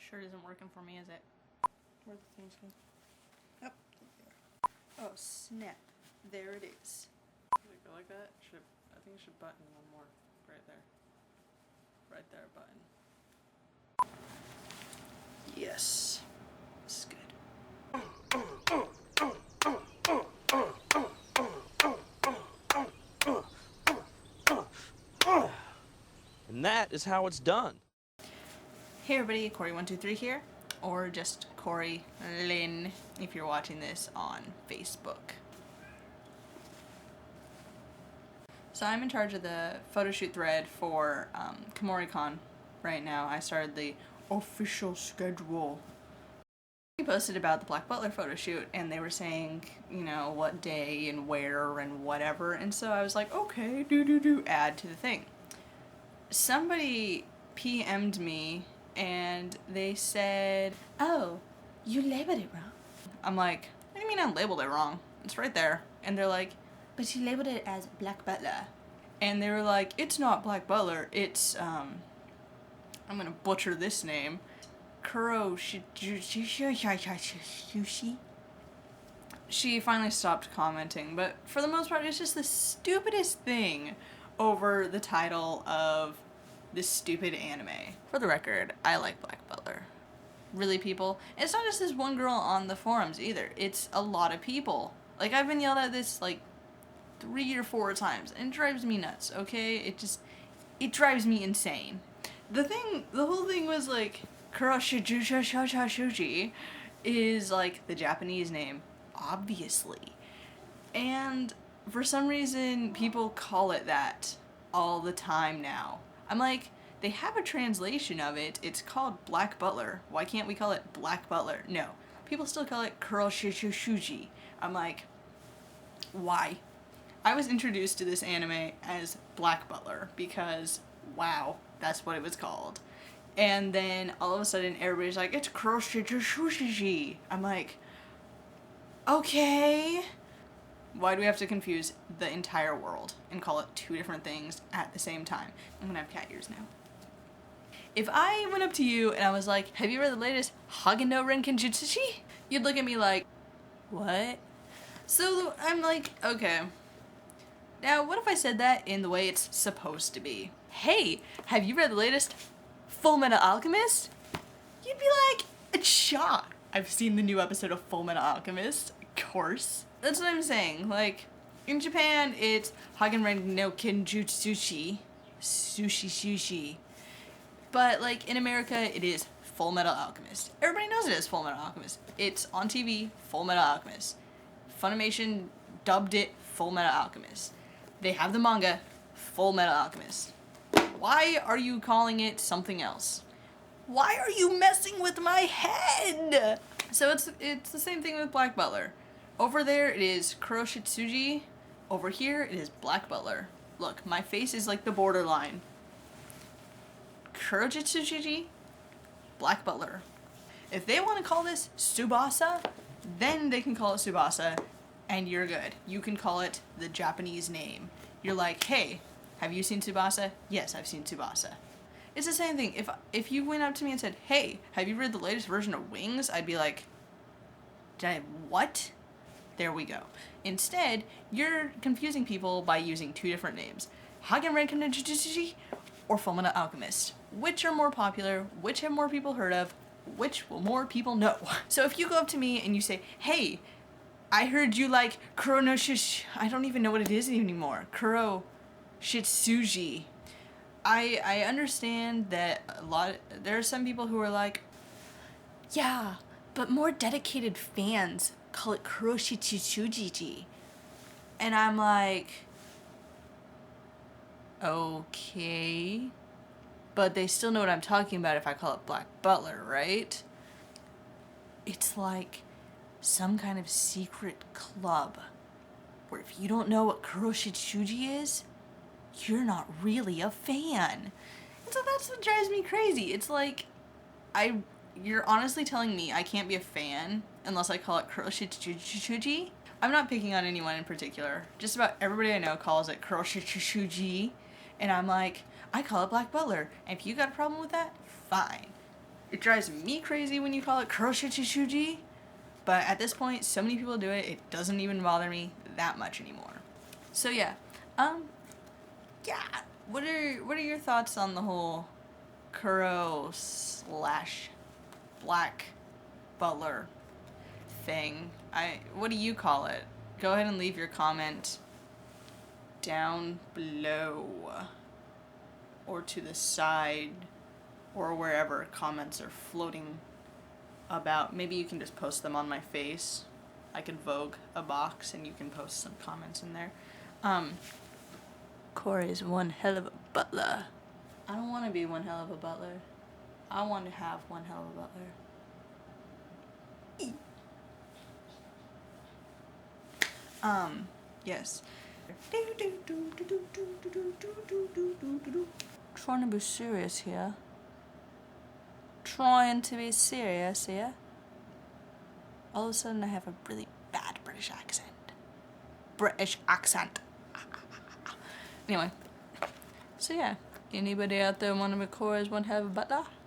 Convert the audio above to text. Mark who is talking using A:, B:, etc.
A: Shirt isn't working for me, is it? Where'd the things go? Oh, oh snap. There it is. Does it go like that? I think it should button one more. Right there. Right there, button. Yes. This is good.
B: And that is how it's done.
A: Hey everybody, Kori123 here, or just Kori Lynn if you're watching this on Facebook. So I'm in charge of the photo shoot thread for KomoriCon right now. I started the official schedule. We posted about the Black Butler photo shoot and they were saying, you know, what day and where and whatever, and so I was like, okay, add to the thing. Somebody PM'd me and they said, oh, you labeled it wrong. I'm like, what do you mean I labeled it wrong? It's right there. And they're like, but you labeled it as Black Butler. And they were like, it's not Black Butler, it's, I'm gonna butcher this name. Kuroshitsuji. She finally stopped commenting, but for the most part, it's just the stupidest thing over the title of this stupid anime. For the record, I like Black Butler. Really, people? And it's not just this one girl on the forums either. It's a lot of people. Like, I've been yelled at this like 3 or 4 times, and it drives me nuts, okay? It drives me insane. The whole thing was like, Kuroshitsuji is like the Japanese name, obviously. And for some reason, people call it that all the time now. I'm like, they have a translation of it. It's called Black Butler. Why can't we call it Black Butler? No. People still call it Kuroshitsuji. I'm like, why? I was introduced to this anime as Black Butler because, wow, that's what it was called. And then all of a sudden, everybody's like, it's Kuroshitsuji. I'm like, okay. Why do we have to confuse the entire world and call it 2 different things at the same time? I'm gonna have cat ears now. If I went up to you and I was like, have you read the latest Hagen no Renkenjutsuji? You'd look at me like, what? So I'm like, okay. Now, what if I said that in the way it's supposed to be? Hey, have you read the latest Full Metal Alchemist? You'd be like, cha, I've seen the new episode of Full Metal Alchemist, of course. That's what I'm saying. Like, in Japan, it's Hagen no Kenjutsushi, sushi. But, like, in America, it is Full Metal Alchemist. Everybody knows it is Full Metal Alchemist. It's on TV, Full Metal Alchemist. Funimation dubbed it Full Metal Alchemist. They have the manga, Full Metal Alchemist. Why are you calling it something else? Why are you messing with my head? So it's the same thing with Black Butler. Over there, it is Kuroshitsuji. Over here, it is Black Butler. Look, my face is like the borderline. Kuroshitsuji, Black Butler. If they want to call this Tsubasa, then they can call it Tsubasa, and you're good. You can call it the Japanese name. You're like, hey, have you seen Tsubasa? Yes, I've seen Tsubasa. It's the same thing. If you went up to me and said, hey, have you read the latest version of Wings? I'd be like, did I what? There we go. Instead, you're confusing people by using 2 different names. Hagen Renkenjutsuji or Full Metal Alchemist. Which are more popular? Which have more people heard of? Which will more people know? So if you go up to me and you say, hey, I heard you like I don't even know what it is anymore. Kuroshitsuji. I understand that there are some people who are like, yeah, but more dedicated fans call it Kuroshitsuji. And I'm like, okay, but they still know what I'm talking about if I call it Black Butler, right? It's like some kind of secret club where if you don't know what Kuroshitsuji is, you're not really a fan. And so that's what drives me crazy. It's like, you're honestly telling me I can't be a fan unless I call it Kuroshitsuji? I'm not picking on anyone in particular. Just about everybody I know calls it Kuroshitsuji, and I'm like, I call it Black Butler, and if you got a problem with that, fine. It drives me crazy when you call it Kuroshitsuji, but at this point, so many people do it, it doesn't even bother me that much anymore. So yeah, yeah. What are your thoughts on the whole Kuro / Black Butler thing? What do you call it? Go ahead and leave your comment down below, or to the side, or wherever comments are floating about. Maybe you can just post them on my face. I can vogue a box and you can post some comments in there. Kori is one hell of a butler. I don't want to be one hell of a butler. I want to have one hell of a butler. Yes. Trying to be serious here. Trying to be serious here. All of a sudden I have a really bad British accent. Anyway. So yeah. Anybody out there want to record as one hell of a butler?